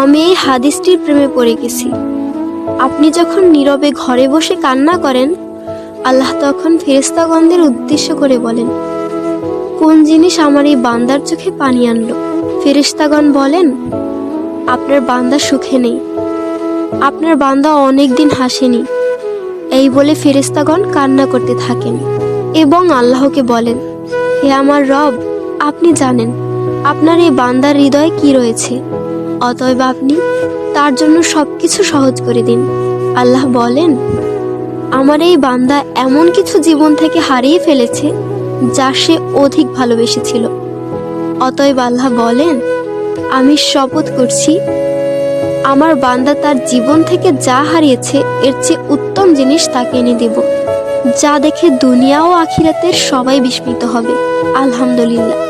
আমি এই হাদিসটির প্রেমে পড়ে গেছি। আপনি যখন নীরবে ঘরে বসে কান্না করেন, আল্লাহ তখন ফেরেশতাগণদের উদ্দেশ্য করে বলেন, কোন জিনিস আমার এই বান্দার চোখে পানি আনলো? ফেরেশতাগণ বলেন, আপনার বান্দা সুখে নেই, আপনার বান্দা অনেক দিন হাসেনি। এই বলে ফেরেশতাগণ কান্না করতে থাকেন এবং আল্লাহকে বলেন, হে আমার রব, আপনি জানেন আপনার এই বান্দার হৃদয়ে কি রয়েছে, অতএব আপনি তার জন্য সবকিছু সহজ করে দিন। আল্লাহ বলেন, আমার এই বান্দা এমন কিছু জীবন থেকে হারিয়ে ফেলেছে যা সে অধিক ভালোবেসেছিল। অতএব আল্লাহ বলেন, আমি শপথ করছি, আমার বান্দা তার জীবন থেকে যা হারিয়েছে এর চেয়ে উত্তম জিনিস তাকে এনে দেব, যা দেখে দুনিয়া ও আখিরাতের সবাই বিস্মিত হবে। আলহামদুলিল্লাহ।